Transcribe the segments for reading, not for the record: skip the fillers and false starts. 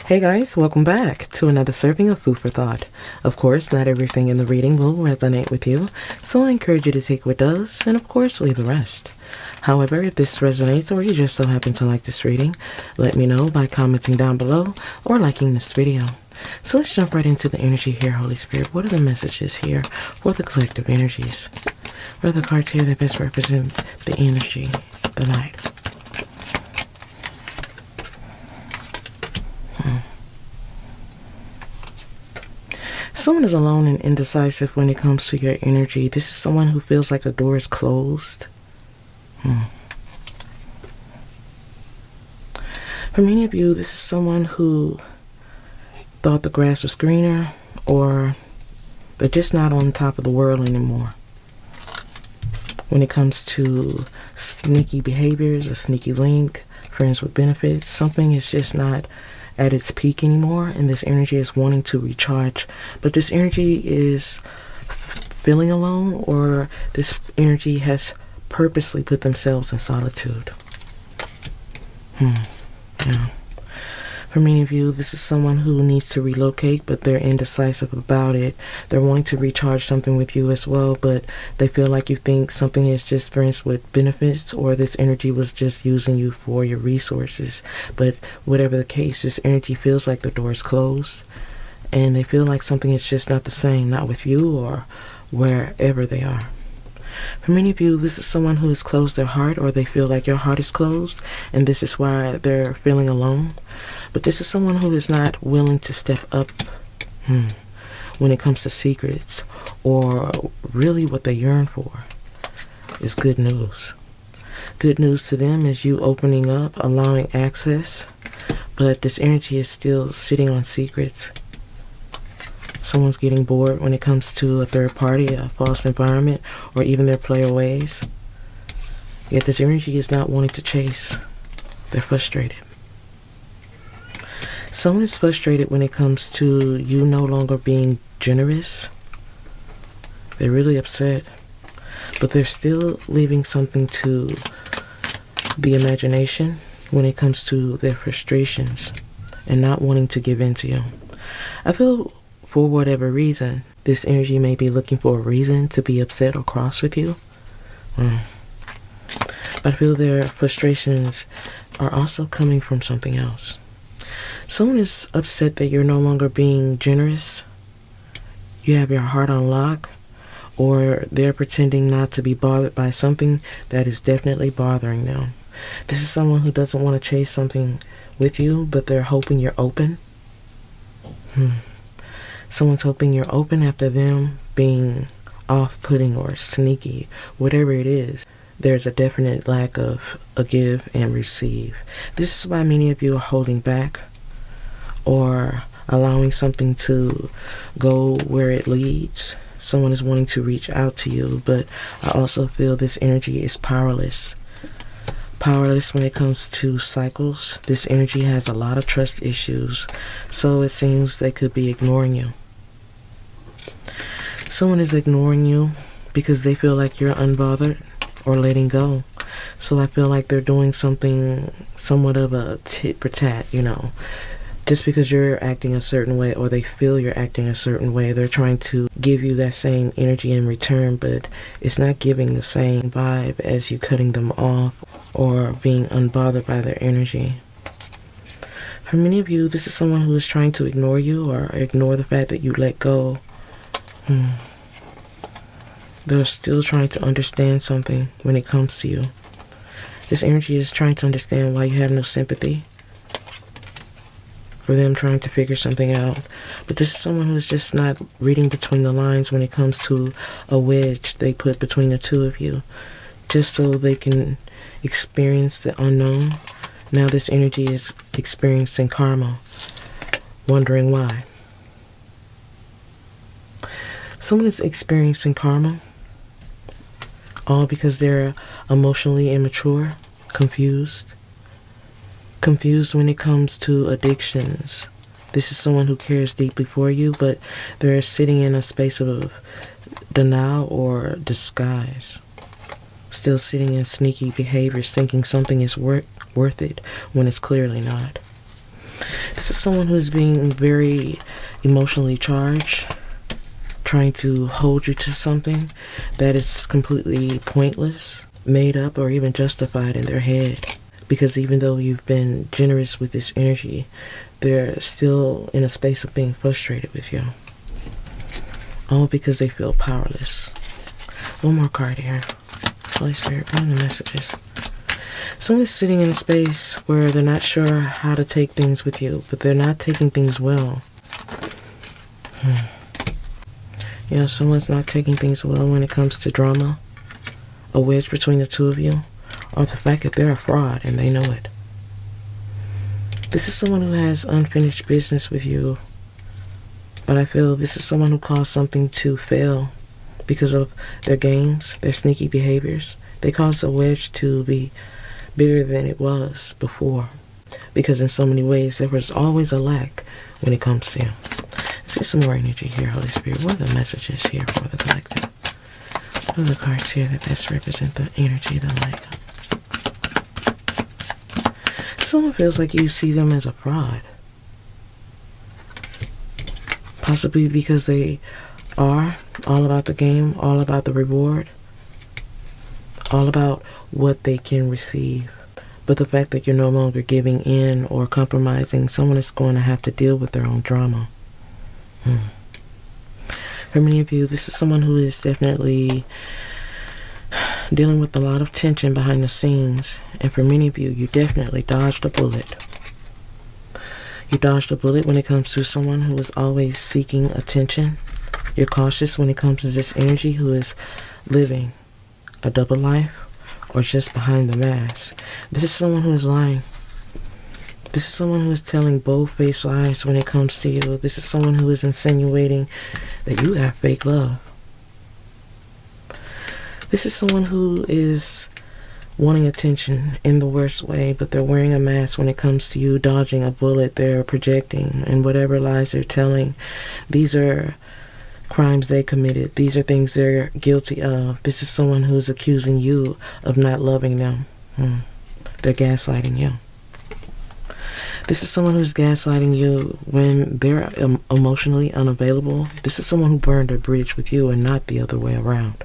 Hey guys, welcome back to another serving of food for thought. Of course, not everything in the reading will resonate with you, so I encourage you to take what does, and of course, leave the rest. However, if this resonates or you just so happen to like this reading, let me know by commenting down below or liking this video. So let's jump right into the energy here, Holy Spirit. What are the messages here for the collective energies? What are the cards here that best represent the energy, the night? Someone is alone and indecisive when it comes to your energy. This is someone who feels like the door is closed. For many of you, this is someone who thought the grass was greener, or they're just not on top of the world anymore. When it comes to sneaky behaviors, a sneaky link, friends with benefits, something is just not at its peak anymore, and this energy is wanting to recharge. But this energy is feeling alone, or this energy has purposely put themselves in solitude. Yeah. For many of you, this is someone who needs to relocate, but they're indecisive about it. They're wanting to recharge something with you as well, but they feel like you think something is just friends with benefits, or this energy was just using you for your resources. But whatever the case, this energy feels like the door is closed, and they feel like something is just not the same, not with you or wherever they are. For many of you, this is someone who has closed their heart, or they feel like your heart is closed, and this is why they're feeling alone. But this is someone who is not willing to step up when it comes to secrets, or really what they yearn for is good news. Good news to them is you opening up, allowing access, but this energy is still sitting on secrets. Someone's getting bored when it comes to a third party, a false environment, or even their player ways. Yet this energy is not wanting to chase. They're frustrated. Someone is frustrated when it comes to you no longer being generous. They're really upset, but they're still leaving something to the imagination when it comes to their frustrations and not wanting to give in to you. I feel for whatever reason, this energy may be looking for a reason to be upset or cross with you. But I feel their frustrations are also coming from something else. Someone is upset that you're no longer being generous. You have your heart on lock, or they're pretending not to be bothered by something that is definitely bothering them. This is someone who doesn't want to chase something with you, but they're hoping you're open. Someone's hoping you're open after them being off-putting or sneaky. Whatever it is, there's a definite lack of a give and receive. This is why many of you are holding back or allowing something to go where it leads. Someone is wanting to reach out to you, but I also feel this energy is powerless. Powerless when it comes to cycles. This energy has a lot of trust issues, so it seems they could be ignoring you. Someone is ignoring you because they feel like you're unbothered or letting go. So I feel like they're doing something somewhat of a tit for tat, Just because you're acting a certain way, or they feel you're acting a certain way, they're trying to give you that same energy in return, but it's not giving the same vibe as you cutting them off or being unbothered by their energy. For many of you, this is someone who is trying to ignore you or ignore the fact that you let go. They're still trying to understand something when it comes to you. This energy is trying to understand why you have no sympathy for them trying to figure something out. But this is someone who's just not reading between the lines when it comes to a wedge they put between the two of you, just so they can experience the unknown. Now this energy is experiencing karma, wondering why. Someone is experiencing karma, all because they're emotionally immature, confused when it comes to addictions. This is someone who cares deeply for you, but they're sitting in a space of denial or disguise. Still sitting in sneaky behaviors, thinking something is worth it when it's clearly not. This is someone who's being very emotionally charged, trying to hold you to something that is completely pointless, made up, or even justified in their head. Because even though you've been generous with this energy, they're still in a space of being frustrated with you. All because they feel powerless. One more card here. Holy Spirit, bring the messages. Someone's sitting in a space where they're not sure how to take things with you, but they're not taking things well. You know, someone's not taking things well when it comes to drama, a wedge between the two of you, or the fact that they're a fraud and they know it. This is someone who has unfinished business with you, but I feel this is someone who caused something to fail because of their games, their sneaky behaviors. They caused a wedge to be bigger than it was before, because in so many ways there was always a lack when it comes to you. Let's get some more energy here, Holy Spirit. What are the messages here for the collective? What are the cards here that best represent the energy, the light? Someone feels like you see them as a fraud. Possibly because they are all about the game, all about the reward, all about what they can receive. But the fact that you're no longer giving in or compromising, someone is going to have to deal with their own drama. For many of you, this is someone who is definitely dealing with a lot of tension behind the scenes. And for many of you, you definitely dodged a bullet. You dodged a bullet when it comes to someone who is always seeking attention. You're cautious when it comes to this energy who is living a double life or just behind the mask. This is someone who is lying. This is someone who is telling bold-faced lies when it comes to you. This is someone who is insinuating that you have fake love. This is someone who is wanting attention in the worst way, but they're wearing a mask when it comes to you, dodging a bullet. They're projecting, and whatever lies they're telling, these are crimes they committed. These are things they're guilty of. This is someone who's accusing you of not loving them. They're gaslighting you. This is someone who's gaslighting you when they're emotionally unavailable. This is someone who burned a bridge with you and not the other way around.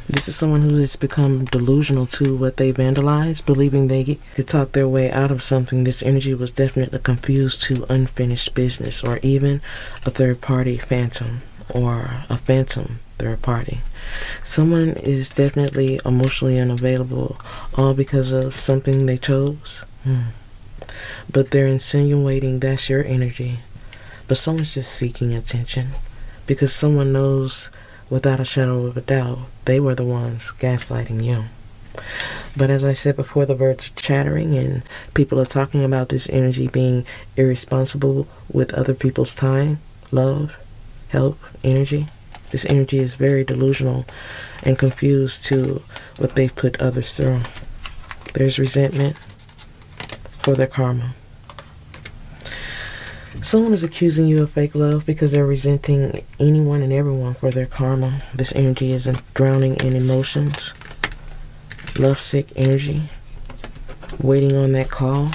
This is someone who has become delusional to what they vandalized, believing they could talk their way out of something. This energy was definitely confused to unfinished business, or even a third-party phantom, or a phantom third party. Someone is definitely emotionally unavailable, all because of something they chose. But they're insinuating that's your energy. But someone's just seeking attention because someone knows without a shadow of a doubt they were the ones gaslighting you. But as I said before, the birds are chattering and people are talking about this energy being irresponsible with other people's time, love, help, energy. This energy is very delusional and confused to what they've put others through. There's resentment for their karma. Someone is accusing you of fake love because they're resenting anyone and everyone for their karma. This energy is drowning in emotions, lovesick energy, waiting on that call.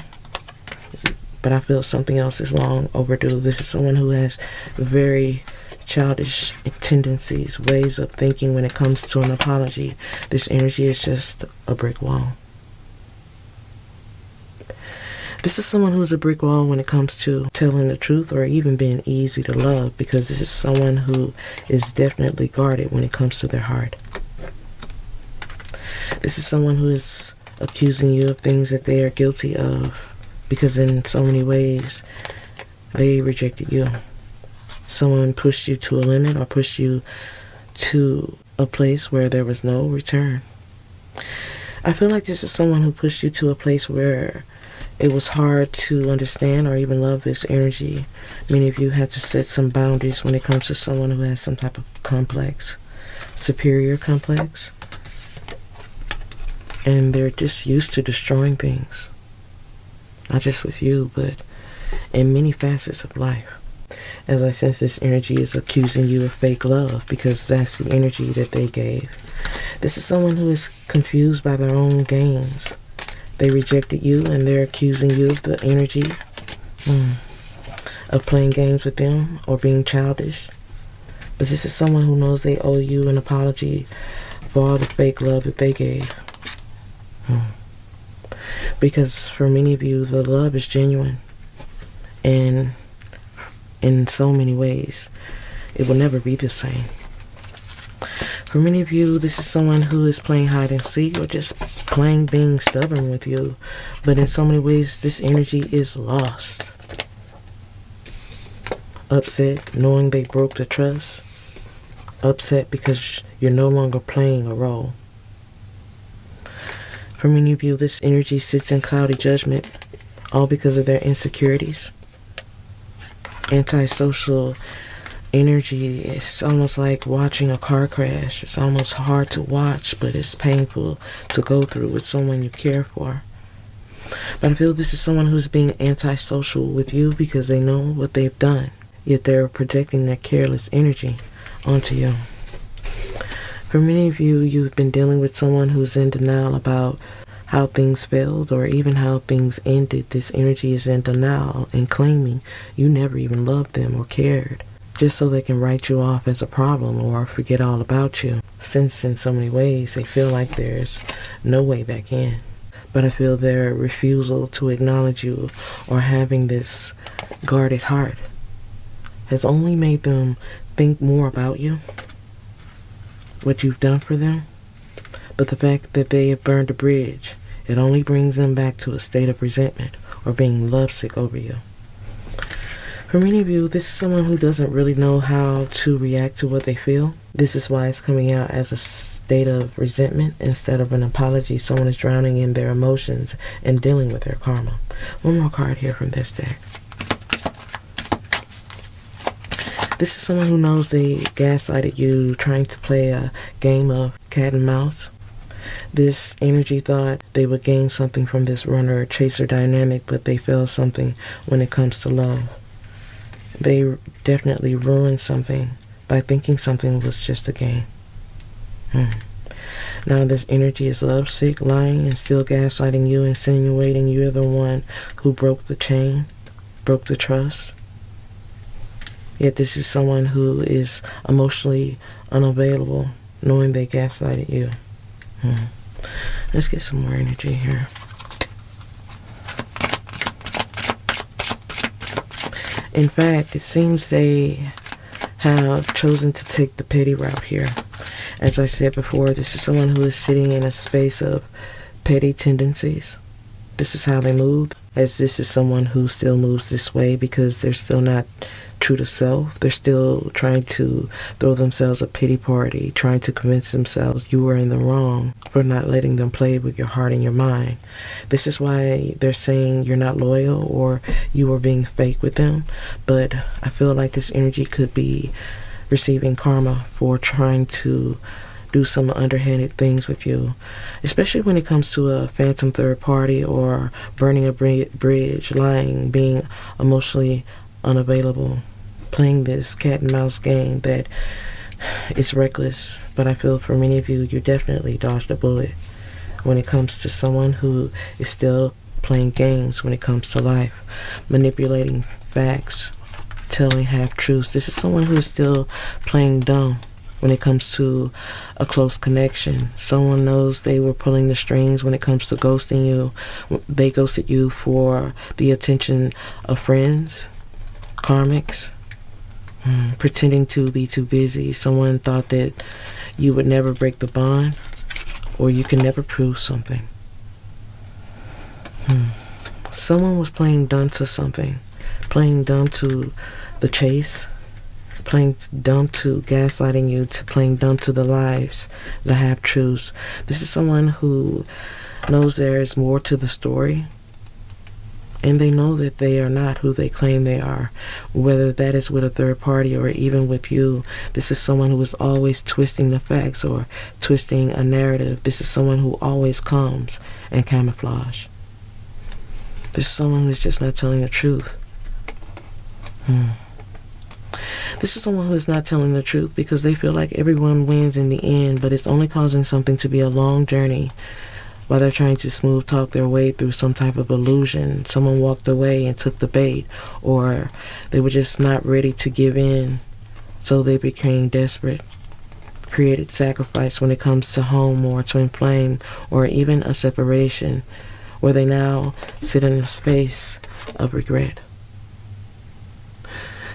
But I feel something else is long overdue. This is someone who has very childish tendencies, ways of thinking when it comes to an apology. This energy is just a brick wall. This is someone who's a brick wall when it comes to telling the truth or even being easy to love, because this is someone who is definitely guarded when it comes to their heart. This is someone who is accusing you of things that they are guilty of because in so many ways they rejected you. Someone pushed you to a limit or pushed you to a place where there was no return. I feel like this is someone who pushed you to a place where it was hard to understand or even love this energy. Many of you had to set some boundaries when it comes to someone who has some type of complex, superior complex. And they're just used to destroying things. Not just with you, but in many facets of life. As I sense this energy is accusing you of fake love because that's the energy that they gave. This is someone who is confused by their own games. They rejected you and they're accusing you of the energy of playing games with them or being childish. But this is someone who knows they owe you an apology for all the fake love that they gave. Because for many of you, the love is genuine. And in so many ways, it will never be the same. For many of you, this is someone who is playing hide and seek or just plain being stubborn with you. But in so many ways, this energy is lost. Upset knowing they broke the trust. Upset because you're no longer playing a role. For many of you, this energy sits in cloudy judgment, all because of their insecurities. Antisocial energy is almost like watching a car crash. It's almost hard to watch, but it's painful to go through with someone you care for. But I feel this is someone who's being antisocial with you because they know what they've done, yet they're projecting their careless energy onto you. For many of you, you've been dealing with someone who's in denial about how things failed or even how things ended. This energy is in denial and claiming you never even loved them or cared, just so they can write you off as a problem or forget all about you, since in so many ways they feel like there's no way back in. But I feel their refusal to acknowledge you or having this guarded heart has only made them think more about you, what you've done for them. But the fact that they have burned a bridge, it only brings them back to a state of resentment or being lovesick over you. For many of you, this is someone who doesn't really know how to react to what they feel. This is why it's coming out as a state of resentment instead of an apology. Someone is drowning in their emotions and dealing with their karma. One more card here from this deck. This is someone who knows they gaslighted you, trying to play a game of cat and mouse. This energy thought they would gain something from this runner-chaser dynamic, but they failed something when it comes to love. They definitely ruined something by thinking something was just a game. Now this energy is lovesick, lying, and still gaslighting you, insinuating you're the one who broke the chain, broke the trust. Yet this is someone who is emotionally unavailable, knowing they gaslighted you. Let's get some more energy here. In fact, it seems they have chosen to take the petty route here. As I said before, this is someone who is sitting in a space of petty tendencies. This is how they move, as this is someone who still moves this way because they're still not true to self. They're still trying to throw themselves a pity party, trying to convince themselves you were in the wrong for not letting them play with your heart and your mind. This is why they're saying you're not loyal or you were being fake with them. But I feel like this energy could be receiving karma for trying to do some underhanded things with you, especially when it comes to a phantom third party or burning a bridge, lying, being emotionally unavailable, playing this cat and mouse game that is reckless. But I feel for many of you, you definitely dodged a bullet when it comes to someone who is still playing games when it comes to life, manipulating facts, telling half-truths. This is someone who is still playing dumb when it comes to a close connection. Someone knows they were pulling the strings when it comes to ghosting you. They ghosted you for the attention of friends, karmics, pretending to be too busy. Someone thought that you would never break the bond or you can never prove something. Someone was playing dumb to something, playing dumb to the chase, playing dumb to gaslighting you, to playing dumb to the lies, the half-truths. This is someone who knows there is more to the story, and they know that they are not who they claim they are, whether that is with a third party or even with you. This is someone who is always twisting the facts or twisting a narrative. This is someone who always comes and camouflage. This is someone who is just not telling the truth. This is someone who is not telling the truth because they feel like everyone wins in the end, but it's only causing something to be a long journey while they're trying to smooth talk their way through some type of illusion. Someone walked away and took the bait, or they were just not ready to give in, so they became desperate, created sacrifice when it comes to home or twin flame or even a separation, where they now sit in a space of regret.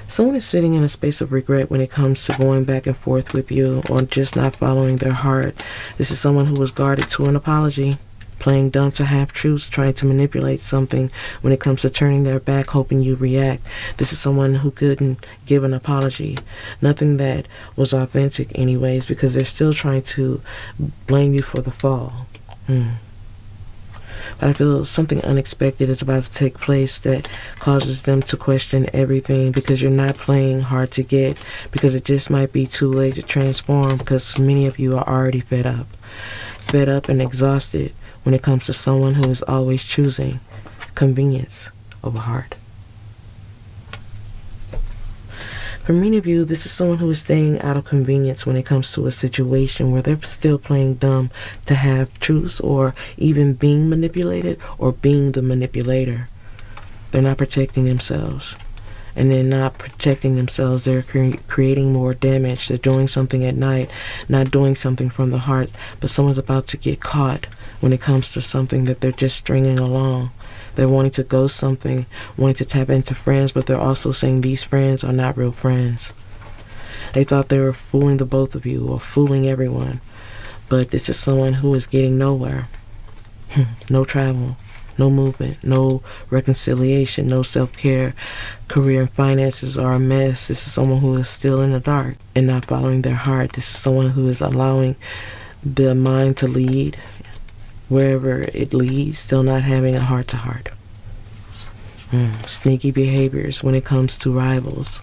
Someone is sitting in a space of regret when it comes to going back and forth with you or just not following their heart. This is someone who was guarded to an apology, playing dumb to half-truths, trying to manipulate something when it comes to turning their back, hoping you react. This is someone who couldn't give an apology, nothing that was authentic anyways, because they're still trying to blame you for the fall. But I feel something unexpected is about to take place that causes them to question everything, because you're not playing hard to get, because it just might be too late to transform, because many of you are already fed up and exhausted when it comes to someone who is always choosing convenience over heart. For many of you, this is someone who is staying out of convenience when it comes to a situation where they're still playing dumb to have truths, or even being manipulated or being the manipulator. They're not protecting themselves. And they're not protecting themselves. They're creating more damage. They're doing something at night, not doing something from the heart. But someone's about to get caught when it comes to something that they're just stringing along. They're wanting to ghost something, wanting to tap into friends, but they're also saying these friends are not real friends. They thought they were fooling the both of you or fooling everyone. But this is someone who is getting nowhere. No travel, no movement, no reconciliation, no self-care. Career and finances are a mess. This is someone who is still in the dark and not following their heart. This is someone who is allowing the mind to lead wherever it leads, still not having a heart-to-heart. Sneaky behaviors when it comes to rivals.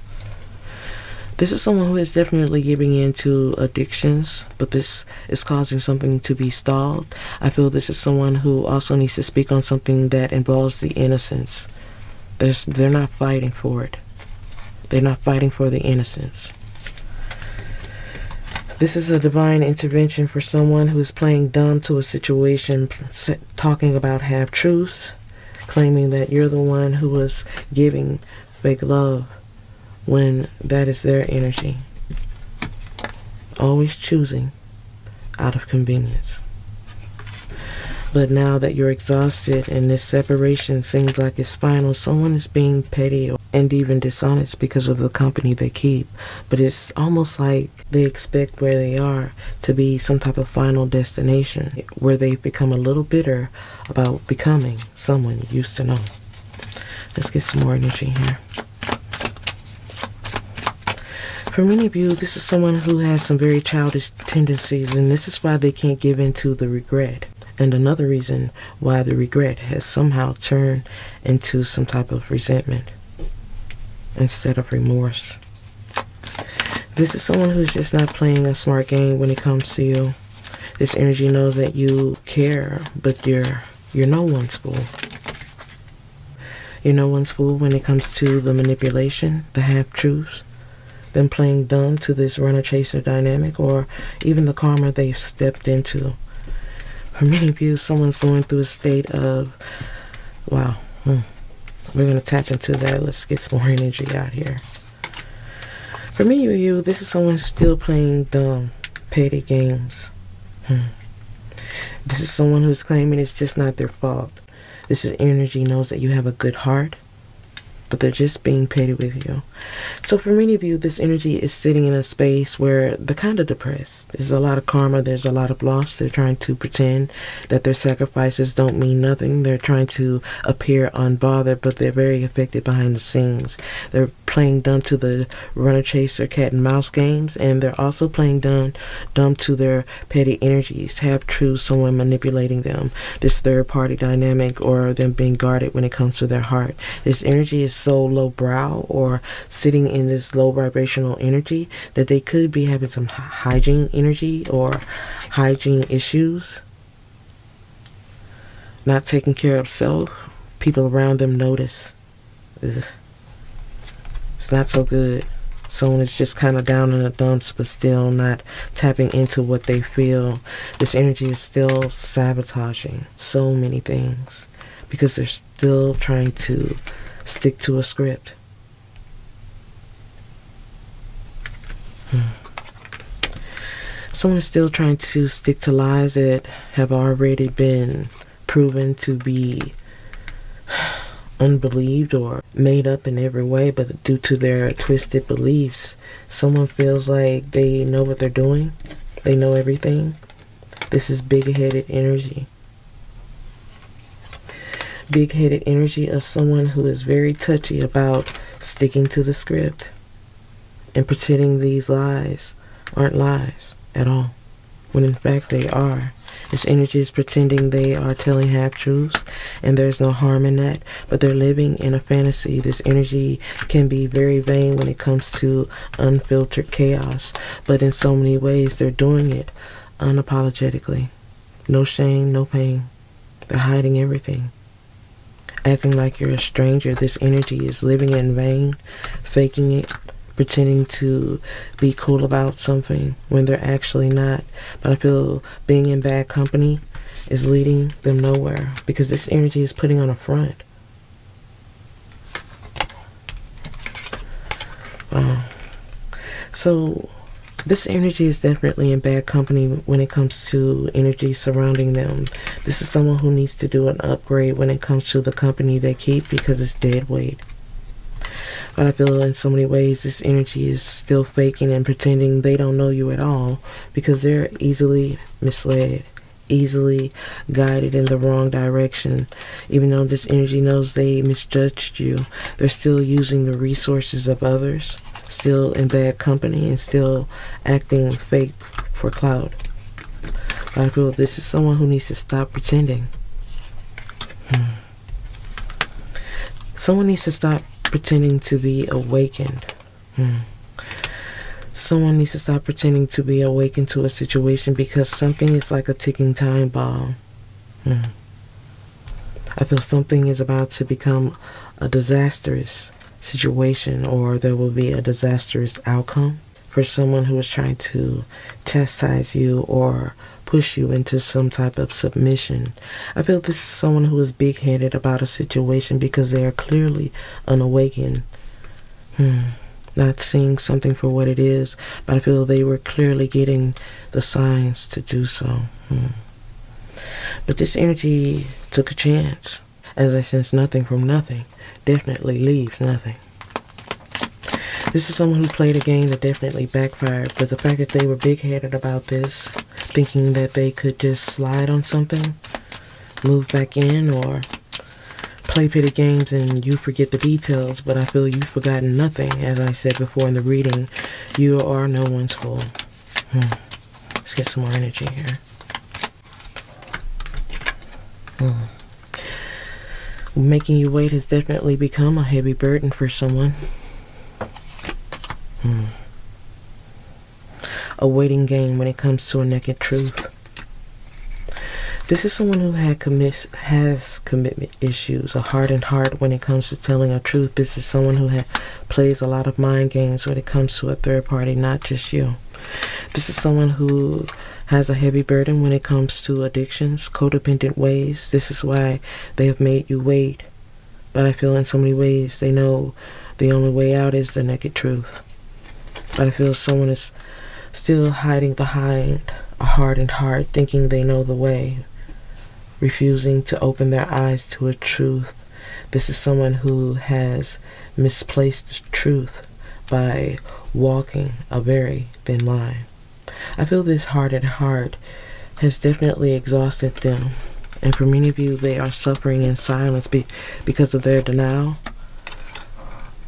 This is someone who is definitely giving in to addictions, but this is causing something to be stalled. I feel this is someone who also needs to speak on something that involves the innocence. They're not fighting for it. They're not fighting for the innocence. This is a divine intervention for someone who is playing dumb to a situation, talking about half-truths, claiming that you're the one who was giving fake love when that is their energy. Always choosing out of convenience. But now that you're exhausted and this separation seems like it's final, someone is being petty and even dishonest because of the company they keep. But it's almost like they expect where they are to be some type of final destination where they've become a little bitter about becoming someone you used to know. Let's get some more energy here. For many of you, this is someone who has some very childish tendencies, and this is why they can't give in to the regret. And another reason why the regret has somehow turned into some type of resentment instead of remorse. This is someone who's just not playing a smart game when it comes to you. This energy knows that you care, but you're no one's fool. You're no one's fool when it comes to the manipulation, the half-truths, them playing dumb to this runner-chaser dynamic, or even the karma they've stepped into. For many of you, someone's going through a state of, wow, we're going to tap into that. Let's get some more energy out here. For many of you, this is someone still playing dumb, petty games. This is someone who's claiming it's just not their fault. This is energy knows that you have a good heart, but they're just being petty with you. So for many of you, this energy is sitting in a space where they're kind of depressed. There's a lot of karma. There's a lot of loss. They're trying to pretend that their sacrifices don't mean nothing. They're trying to appear unbothered, but they're very affected behind the scenes. They're playing dumb to the runner-chaser cat and mouse games, and they're also playing dumb to their petty energies, half-truths, someone manipulating them, this third-party dynamic, or them being guarded when it comes to their heart. This energy is so low-brow or sitting in this low vibrational energy that they could be having some hygiene energy or hygiene issues, not taking care of self. People around them notice this. It's not so good. Someone is just kind of down in the dumps, but still not tapping into what they feel. This energy is still sabotaging so many things because they're still trying to stick to a script. Someone is still trying to stick to lies that have already been proven to be unbelieved or made up in every way, but due to their twisted beliefs, someone feels like they know what they're doing. They know everything. This is big-headed energy. Big-headed energy of someone who is very touchy about sticking to the script and pretending these lies aren't lies at all, when in fact they are. This energy is pretending they are telling half-truths, and there's no harm in that, but they're living in a fantasy. This energy can be very vain when it comes to unfiltered chaos, but in so many ways they're doing it unapologetically. No shame, no pain. They're hiding everything. Acting like you're a stranger. This energy is living in vain, faking it, pretending to be cool about something when they're actually not. But I feel being in bad company is leading them nowhere because this energy is putting on a front. So this energy is definitely in bad company when it comes to energy surrounding them. This is someone who needs to do an upgrade when it comes to the company they keep because it's dead weight. But I feel in so many ways this energy is still faking and pretending they don't know you at all because they're easily misled, easily guided in the wrong direction. Even though this energy knows they misjudged you, they're still using the resources of others, still in bad company, and still acting fake for clout. But I feel this is someone who needs to stop pretending. Someone needs to stop pretending to be awakened. Someone needs to stop pretending to be awakened to a situation because something is like a ticking time bomb. I feel something is about to become a disastrous situation, or there will be a disastrous outcome for someone who is trying to chastise you or push you into some type of submission. I feel this is someone who is big-headed about a situation because they are clearly unawakened. Not seeing something for what it is, but I feel they were clearly getting the signs to do so. But this energy took a chance, as I sense nothing from nothing definitely leaves nothing. This is someone who played a game that definitely backfired, but the fact that they were big-headed about this, thinking that they could just slide on something, move back in, or play petty games and you forget the details, but I feel you've forgotten nothing. As I said before in the reading, you are no one's fool. Let's get some more energy here. Making you wait has definitely become a heavy burden for someone. A waiting game when it comes to a naked truth. This is someone who has commitment issues, a hardened heart when it comes to telling a truth. This is someone who plays a lot of mind games when it comes to a third party, not just you. This is someone who has a heavy burden when it comes to addictions, codependent ways. This is why they have made you wait. But I feel in so many ways they know the only way out is the naked truth. But I feel someone is still hiding behind a hardened heart, thinking they know the way, refusing to open their eyes to a truth. This is someone who has misplaced truth by walking a very thin line. I feel this hardened heart has definitely exhausted them, and for many of you, they are suffering in silence because of their denial.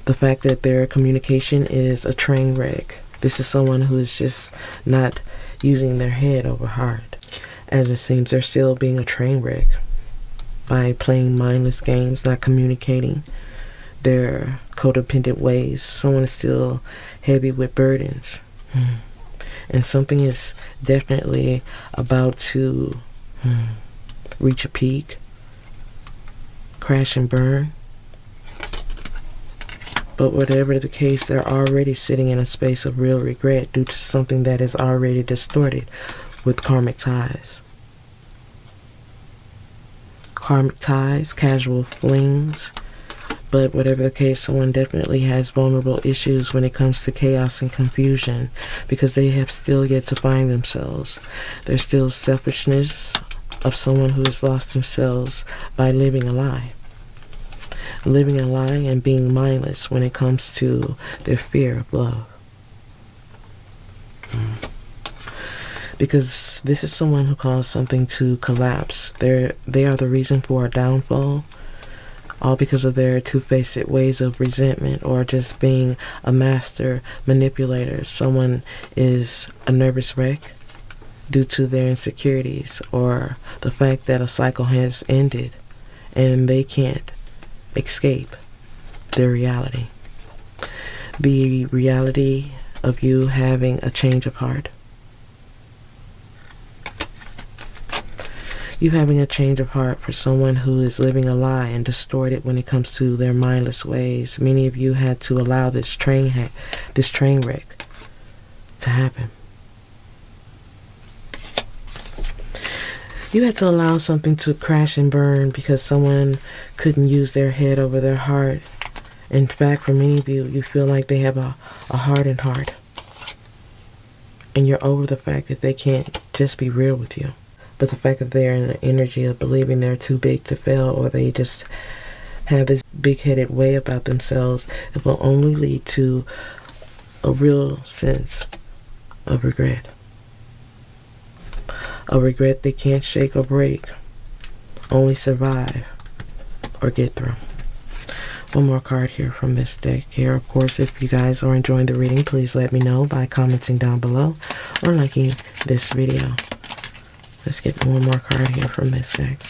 The fact that their communication is a train wreck. This is someone who is just not using their head over heart. As it seems, they're still being a train wreck by playing mindless games, not communicating their codependent ways. Someone is still heavy with burdens. And something is definitely about to reach a peak, crash and burn. But whatever the case, they're already sitting in a space of real regret due to something that is already distorted with karmic ties. Karmic ties, casual flings. But whatever the case, someone definitely has vulnerable issues when it comes to chaos and confusion because they have still yet to find themselves. There's still selfishness of someone who has lost themselves by living a lie. Living a lie and being mindless when it comes to their fear of love. Because this is someone who caused something to collapse. They are the reason for a downfall. All because of their two-faced ways of resentment or just being a master manipulator. Someone is a nervous wreck due to their insecurities or the fact that a cycle has ended and they can't escape their reality. The reality of you having a change of heart. You having a change of heart for someone who is living a lie and distorted when it comes to their mindless ways. Many of you had to allow this train wreck to happen. You had to allow something to crash and burn because someone couldn't use their head over their heart. In fact, for many of you, you feel like they have a hardened heart. And you're over the fact that they can't just be real with you. But the fact that they're in the energy of believing they're too big to fail or they just have this big-headed way about themselves, it will only lead to a real sense of regret. A regret they can't shake or break, only survive or get through. One more card here from this deck here. Of course, if you guys are enjoying the reading, please let me know by commenting down below or liking this video. Let's get one more card here from this deck.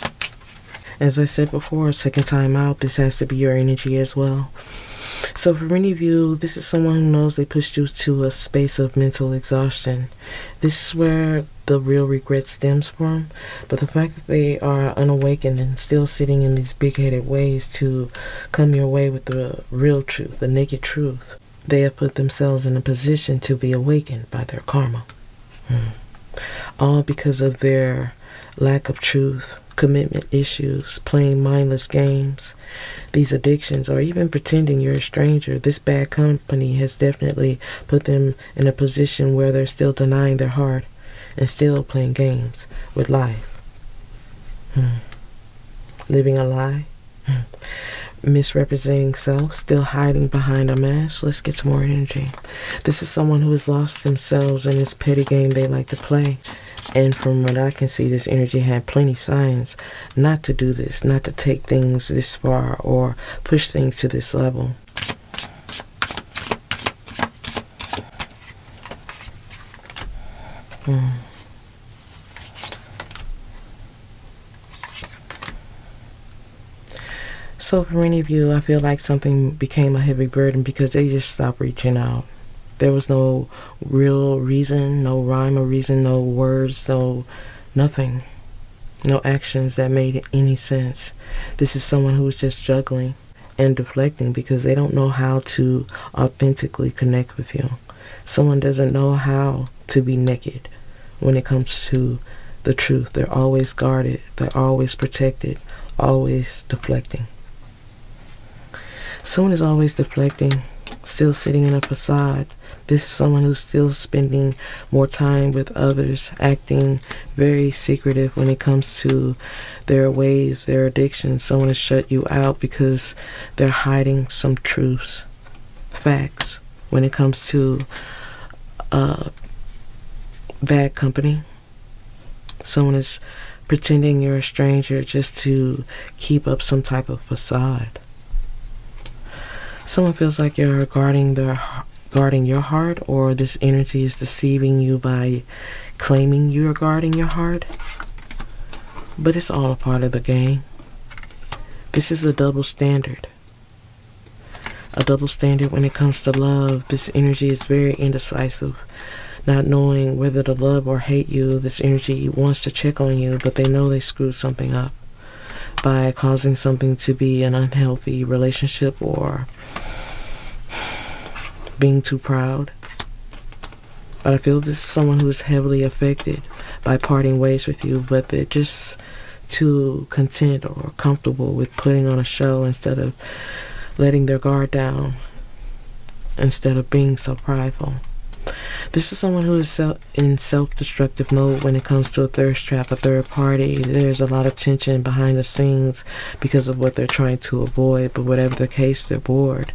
As I said before, second time out, this has to be your energy as well. So for many of you, this is someone who knows they pushed you to a space of mental exhaustion. This is where the real regret stems from. But the fact that they are unawakened and still sitting in these big-headed ways to come your way with the real truth, the naked truth, they have put themselves in a position to be awakened by their karma. All because of their lack of truth, commitment issues, playing mindless games, these addictions, or even pretending you're a stranger. This bad company has definitely put them in a position where they're still denying their heart and still playing games with life. Living a lie. Misrepresenting self, still hiding behind a mask. Let's get some more energy. This is someone who has lost themselves in this petty game they like to play. And from what I can see, this energy had plenty signs not to do this, not to take things this far or push things to this level. So for many of you, I feel like something became a heavy burden because they just stopped reaching out. There was no real reason, no rhyme or reason, no words, no nothing. No actions that made any sense. This is someone who's just juggling and deflecting because they don't know how to authentically connect with you. Someone doesn't know how to be naked when it comes to the truth. They're always guarded. They're always protected, always deflecting. Someone is always deflecting, still sitting in a facade. This is someone who's still spending more time with others, acting very secretive when it comes to their ways, their addictions. Someone has shut you out because they're hiding some truths, facts, when it comes to bad company. Someone is pretending you're a stranger just to keep up some type of facade. Someone feels like you're guarding your heart, or this energy is deceiving you by claiming you're guarding your heart. But it's all a part of the game. This is a double standard. A double standard when it comes to love. This energy is very indecisive, not knowing whether to love or hate you. This energy wants to check on you, but they know they screwed something up by causing something to be an unhealthy relationship or being too proud. But I feel this is someone who is heavily affected by parting ways with you, but they're just too content or comfortable with putting on a show instead of letting their guard down, instead of being so prideful. This is someone who is in self-destructive mode when it comes to a thirst trap, a third party. There's a lot of tension behind the scenes because of what they're trying to avoid, but whatever the case, they're bored.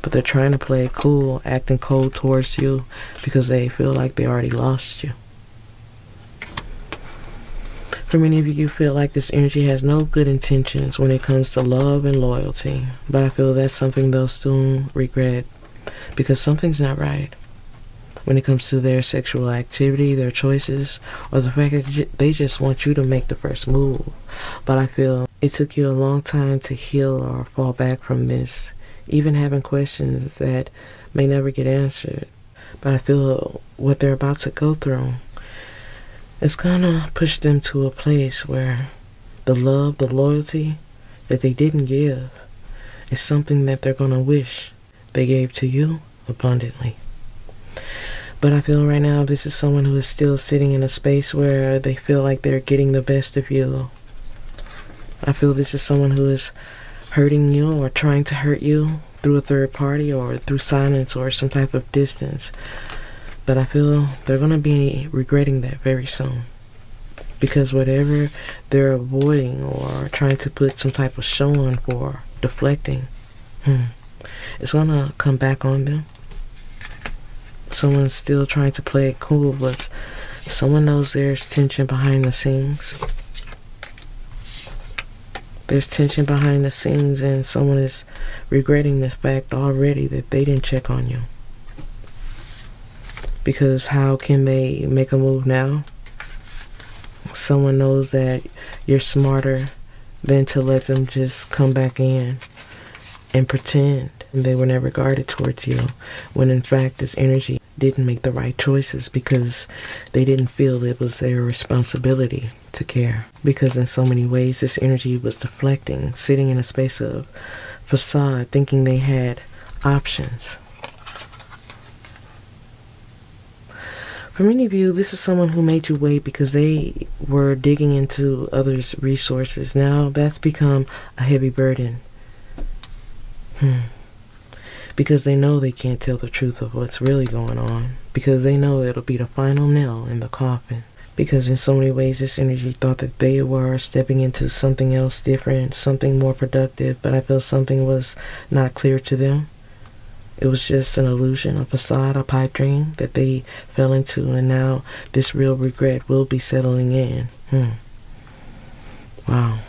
But they're trying to play it cool, acting cold towards you because they feel like they already lost you. For many of you, you feel like this energy has no good intentions when it comes to love and loyalty, but I feel that's something they'll soon regret because something's not right when it comes to their sexual activity, their choices, or the fact that they just want you to make the first move. But I feel it took you a long time to heal or fall back from this, even having questions that may never get answered. But I feel what they're about to go through is gonna push them to a place where the love, the loyalty that they didn't give is something that they're gonna wish they gave to you abundantly. But I feel right now this is someone who is still sitting in a space where they feel like they're getting the best of you. I feel this is someone who is hurting you or trying to hurt you through a third party or through silence or some type of distance. But I feel they're going to be regretting that very soon. Because whatever they're avoiding or trying to put some type of show on for, deflecting, it's going to come back on them. Someone's still trying to play it cool, but someone knows there's tension behind the scenes. There's tension behind the scenes, and someone is regretting this fact already that they didn't check on you. Because how can they make a move now? Someone knows that you're smarter than to let them just come back in and pretend they were never guarded towards you, when in fact this energy didn't make the right choices because they didn't feel it was their responsibility to care. Because in so many ways this energy was deflecting, sitting in a space of facade, thinking they had options. For many of you, this is someone who made you wait because they were digging into others' resources. Now that's become a heavy burden. Because they know they can't tell the truth of what's really going on. Because they know it'll be the final nail in the coffin. Because in so many ways this energy thought that they were stepping into something else different, something more productive, but I feel something was not clear to them. It was just an illusion, a facade, a pipe dream that they fell into, and now this real regret will be settling in. Wow.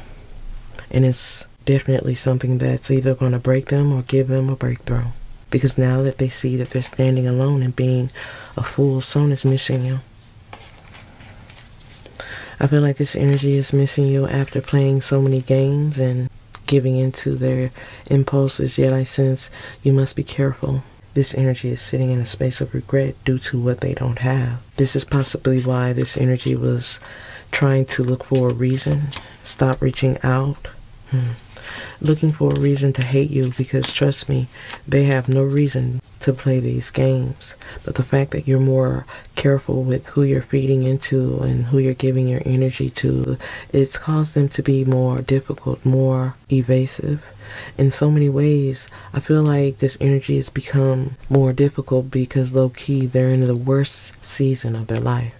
And it's definitely something that's either going to break them or give them a breakthrough. Because now that they see that they're standing alone and being a fool, someone is missing you. I feel like this energy is missing you after playing so many games and giving into their impulses, yet I sense you must be careful. This energy is sitting in a space of regret due to what they don't have. This is possibly why this energy was trying to look for a reason, stop reaching out, looking for a reason to hate you, because trust me, they have no reason to play these games. But the fact that you're more careful with who you're feeding into and who you're giving your energy to, it's caused them to be more difficult, more evasive. In so many ways, I feel like this energy has become more difficult because low-key they're in the worst season of their life,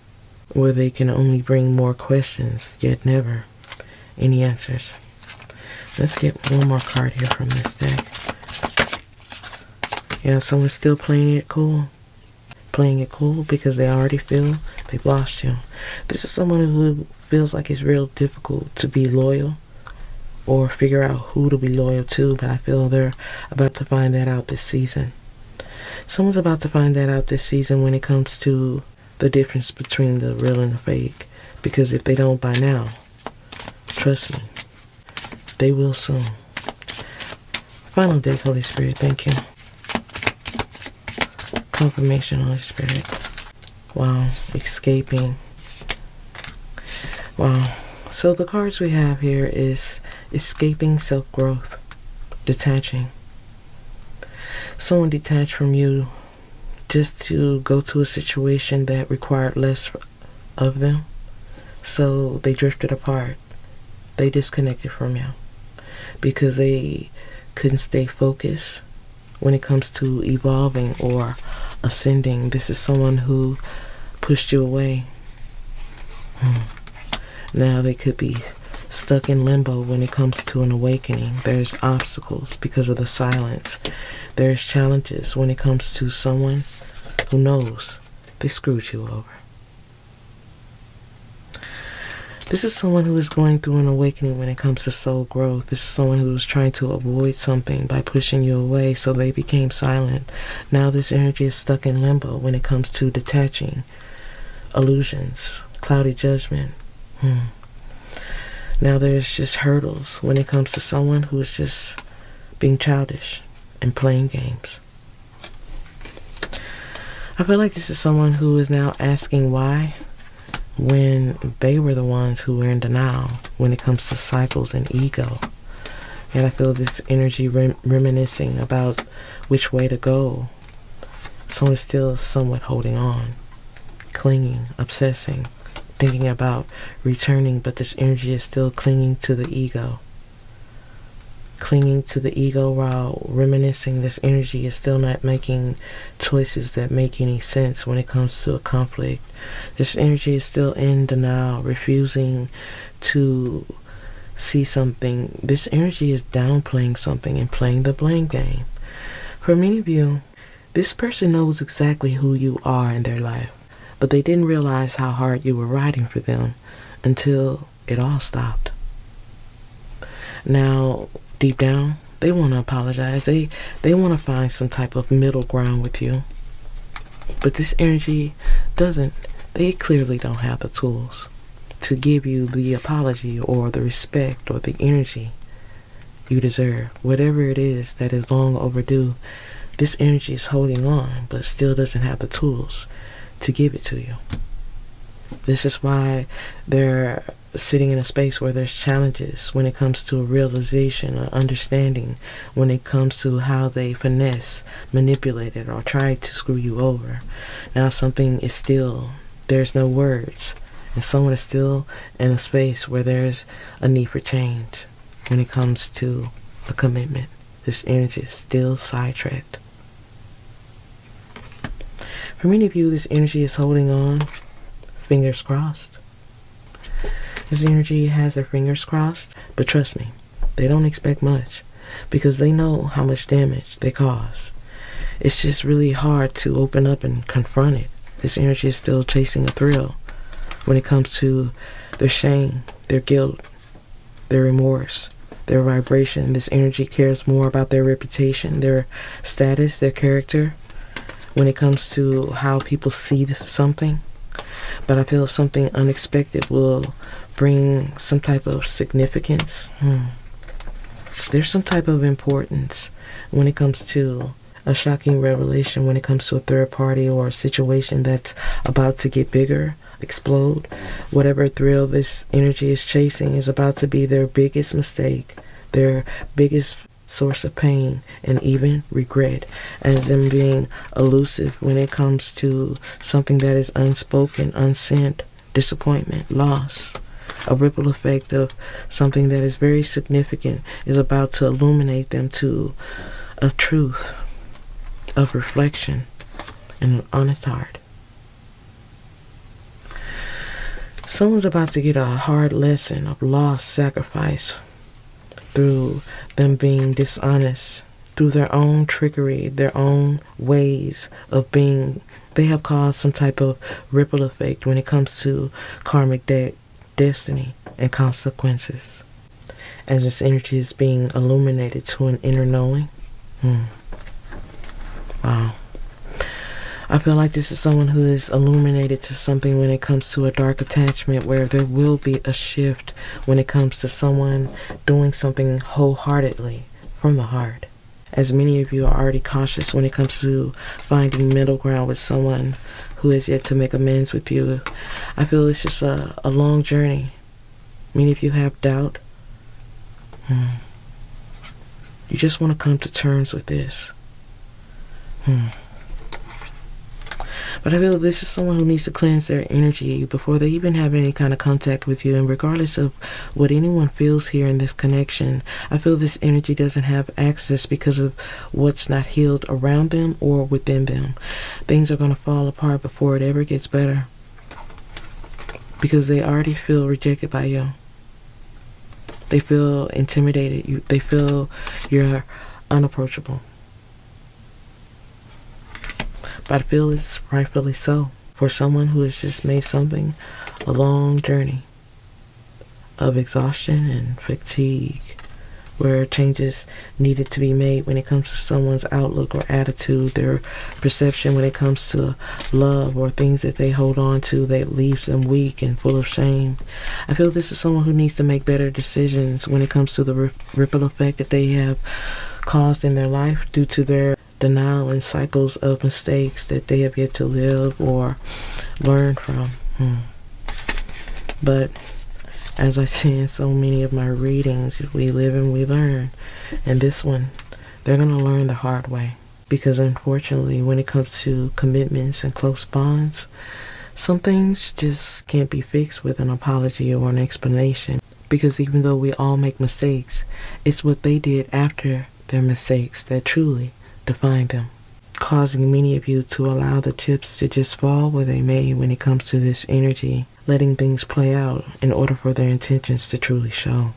where they can only bring more questions, yet never any answers. Let's get one more card here from this deck. Yeah, someone's still playing it cool. Playing it cool because they already feel they've lost you. This is someone who feels like it's real difficult to be loyal or figure out who to be loyal to, but I feel they're about to find that out this season. Someone's about to find that out this season when it comes to the difference between the real and the fake. Because if they don't by now, trust me, they will soon. Final deck, Holy Spirit, thank you. Confirmation, Holy Spirit. Wow, escaping. Wow. So the cards we have here is escaping self-growth, detaching. Someone detached from you just to go to a situation that required less of them. So they drifted apart. They disconnected from you because they couldn't stay focused when it comes to evolving or ascending. This is someone who pushed you away. Now they could be stuck in limbo when it comes to an awakening. There's obstacles because of the silence. There's challenges when it comes to someone who knows they screwed you over. This is someone who is going through an awakening when it comes to soul growth. This is someone who is trying to avoid something by pushing you away, so they became silent. Now this energy is stuck in limbo when it comes to detaching, illusions, cloudy judgment. Now there's just hurdles when it comes to someone who is just being childish and playing games. I feel like this is someone who is now asking why, when they were the ones who were in denial when it comes to cycles and ego. And I feel this energy reminiscing about which way to go. Someone is still somewhat holding on, clinging, obsessing, thinking about returning, but this energy is still clinging to the ego. Clinging to the ego while reminiscing, this energy is still not making choices that make any sense when it comes to a conflict. This energy is still in denial, refusing to see something. This energy is downplaying something and playing the blame game. For many of you, this person knows exactly who you are in their life, but they didn't realize how hard you were riding for them until it all stopped. Now, deep down, they want to apologize. They want to find some type of middle ground with you. But this energy doesn't. They clearly don't have the tools to give you the apology or the respect or the energy you deserve. Whatever it is that is long overdue, this energy is holding on, but still doesn't have the tools to give it to you. This is why they're sitting in a space where there's challenges when it comes to a realization or understanding, when it comes to how they finesse, manipulated, or try to screw you over. Now something is still, there's no words, and someone is still in a space where there's a need for change when it comes to a commitment. This energy is still sidetracked. For many of you, this energy is holding on, fingers crossed. This energy has their fingers crossed, but trust me, they don't expect much because they know how much damage they cause. It's just really hard to open up and confront it. This energy is still chasing a thrill when it comes to their shame, their guilt, their remorse, their vibration. This energy cares more about their reputation, their status, their character, when it comes to how people see something. But I feel something unexpected will bring some type of significance. There's some type of importance when it comes to a shocking revelation, when it comes to a third party or a situation that's about to get bigger, explode. Whatever thrill this energy is chasing is about to be their biggest mistake, their biggest source of pain and even regret, as them being elusive when it comes to something that is unspoken, unsent, disappointment, loss. A ripple effect of something that is very significant is about to illuminate them to a truth of reflection and an honest heart. Someone's about to get a hard lesson of loss, sacrifice, through them being dishonest, through their own trickery, their own ways of being. They have caused some type of ripple effect when it comes to karmic destiny and consequences. As this energy is being illuminated to an inner knowing. Wow. I feel like this is someone who is illuminated to something when it comes to a dark attachment, where there will be a shift when it comes to someone doing something wholeheartedly from the heart. As many of you are already cautious when it comes to finding middle ground with someone who has yet to make amends with you, I feel it's just a long journey. Many of you have doubt. You just want to come to terms with this. But I feel this is someone who needs to cleanse their energy before they even have any kind of contact with you. And regardless of what anyone feels here in this connection, I feel this energy doesn't have access because of what's not healed around them or within them. Things are going to fall apart before it ever gets better, because they already feel rejected by you. They feel intimidated. They feel you're unapproachable. But I feel it's rightfully so for someone who has just made something a long journey of exhaustion and fatigue, where changes needed to be made when it comes to someone's outlook or attitude, their perception when it comes to love, or things that they hold on to that leaves them weak and full of shame. I feel this is someone who needs to make better decisions when it comes to the ripple effect that they have caused in their life due to their denial and cycles of mistakes that they have yet to live or learn from. But as I say in so many of my readings, we live and we learn. And this one, they're going to learn the hard way. Because unfortunately, when it comes to commitments and close bonds, some things just can't be fixed with an apology or an explanation. Because even though we all make mistakes, it's what they did after their mistakes that truly define them, causing many of you to allow the chips to just fall where they may when it comes to this energy, letting things play out in order for their intentions to truly show.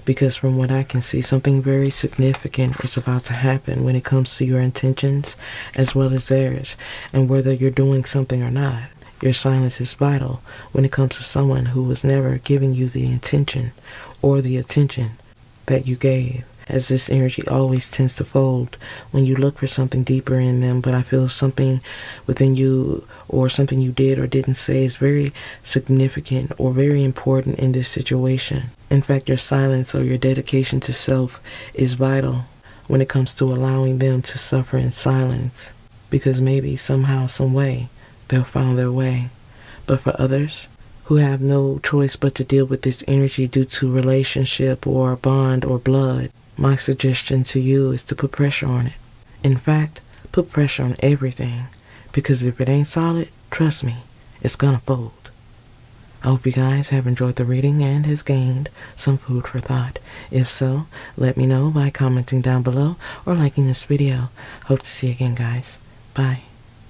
Because from what I can see, something very significant is about to happen when it comes to your intentions as well as theirs, and whether you're doing something or not, your silence is vital when it comes to someone who was never giving you the intention or the attention that you gave. As this energy always tends to fold when you look for something deeper in them. But I feel something within you or something you did or didn't say is very significant or very important in this situation. In fact, your silence or your dedication to self is vital when it comes to allowing them to suffer in silence. Because maybe somehow, some way, they'll find their way. But for others who have no choice but to deal with this energy due to relationship or bond or blood, my suggestion to you is to put pressure on it. In fact, put pressure on everything, because if it ain't solid, trust me, it's gonna fold. I hope you guys have enjoyed the reading and has gained some food for thought. If so, let me know by commenting down below or liking this video. Hope to see you again, guys. Bye.